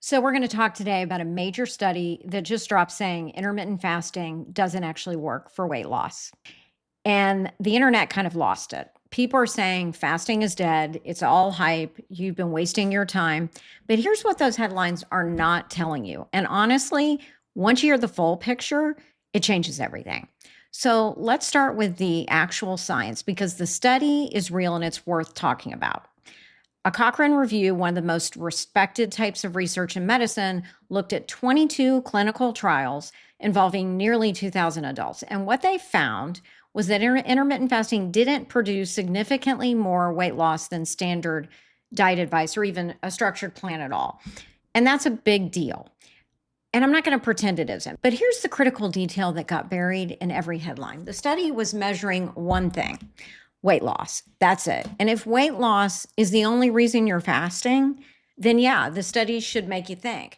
So, we're going to talk today about a major study that just dropped saying intermittent fasting doesn't actually work for weight loss. And the internet kind of lost it. People are saying fasting is dead. It's all hype. You've been wasting your time. But here's what those headlines are not telling you. And honestly, once you hear the full picture, it changes everything. So, let's start with the actual science because the study is real and it's worth talking about. A Cochrane review, one of the most respected types of research in medicine, looked at 22 clinical trials involving nearly 2,000 adults. And what they found was that intermittent fasting didn't produce significantly more weight loss than standard diet advice or even a structured plan at all. And that's a big deal. And I'm not going to pretend it isn't. But here's the critical detail that got buried in every headline. The study was measuring one thing: weight loss. That's it. And if weight loss is the only reason you're fasting, then yeah, the study should make you think.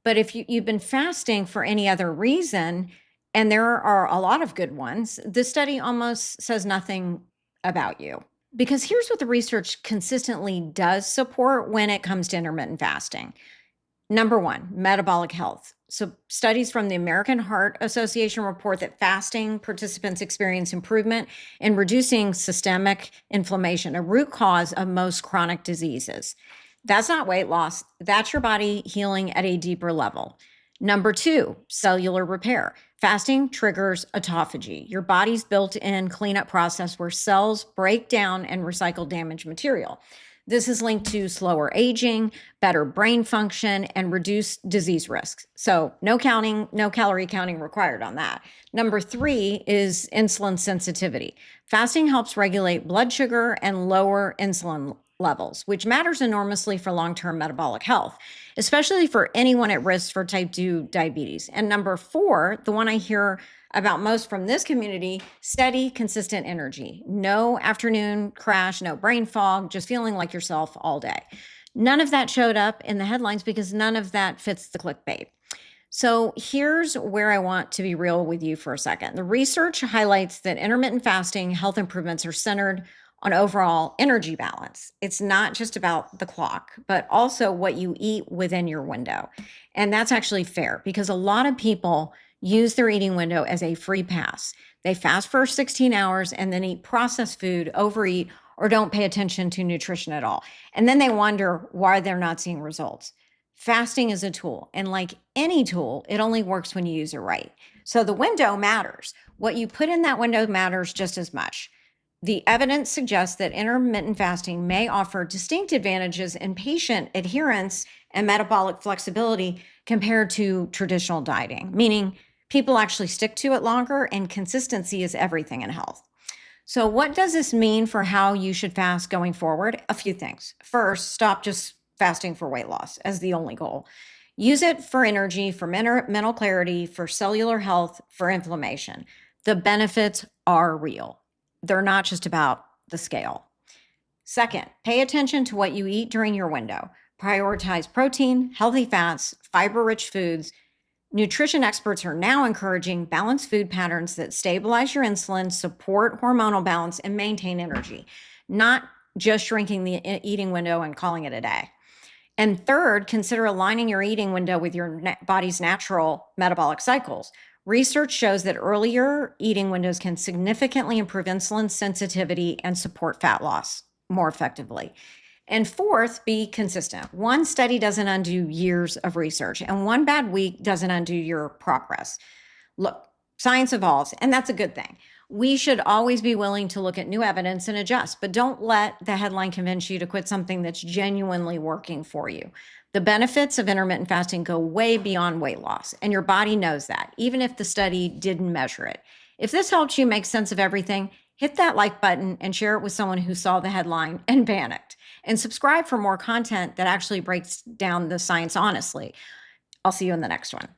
But if you've been fasting for any other reason, and there are a lot of good ones, the study almost says nothing about you. Because here's what the research consistently does support when it comes to intermittent fasting. Number one, metabolic health. So, studies from the American Heart Association report that fasting participants experience improvement in reducing systemic inflammation, a root cause of most chronic diseases. That's not weight loss, that's your body healing at a deeper level. Number two, cellular repair. Fasting triggers autophagy, your body's built in cleanup process where cells break down and recycle damaged material. This is linked to slower aging, better brain function, and reduced disease risks. So no calorie counting required on that. Number three is insulin sensitivity. Fasting helps regulate blood sugar and lower insulin levels, which matters enormously for long-term metabolic health, especially for anyone at risk for type 2 diabetes. And number four, the one I hear about most from this community: steady, consistent energy. No afternoon crash, no brain fog, just feeling like yourself all day. None of that showed up in the headlines because none of that fits the clickbait. So here's where I want to be real with you for a second. The research highlights that intermittent fasting health improvements are centered on overall energy balance. It's not just about the clock, but also what you eat within your window. And that's actually fair because a lot of people use their eating window as a free pass. They fast for 16 hours and then eat processed food, overeat, or don't pay attention to nutrition at all. And then they wonder why they're not seeing results. Fasting is a tool, and like any tool, it only works when you use it right. So the window matters. What you put in that window matters just as much. The evidence suggests that intermittent fasting may offer distinct advantages in patient adherence and metabolic flexibility compared to traditional dieting, meaning people actually stick to it longer, and consistency is everything in health. So, what does this mean for how you should fast going forward? A few things. First, stop just fasting for weight loss as the only goal. Use it for energy, for mental clarity, for cellular health, for inflammation. The benefits are real. They're not just about the scale. Second, pay attention to what you eat during your window. Prioritize protein, healthy fats, fiber-rich foods. Nutrition experts are now encouraging balanced food patterns that stabilize your insulin, support hormonal balance, and maintain energy, not just shrinking the eating window and calling it a day. And third, consider aligning your eating window with your body's natural metabolic cycles. Research shows that earlier eating windows can significantly improve insulin sensitivity and support fat loss more effectively. And fourth, be consistent. One study doesn't undo years of research, and one bad week doesn't undo your progress. Look, science evolves, and that's a good thing. We should always be willing to look at new evidence and adjust, but don't let the headline convince you to quit something that's genuinely working for you. The benefits of intermittent fasting go way beyond weight loss, and your body knows that, even if the study didn't measure it. If this helps you make sense of everything, hit that like button and share it with someone who saw the headline and panicked. And subscribe for more content that actually breaks down the science honestly. I'll see you in the next one.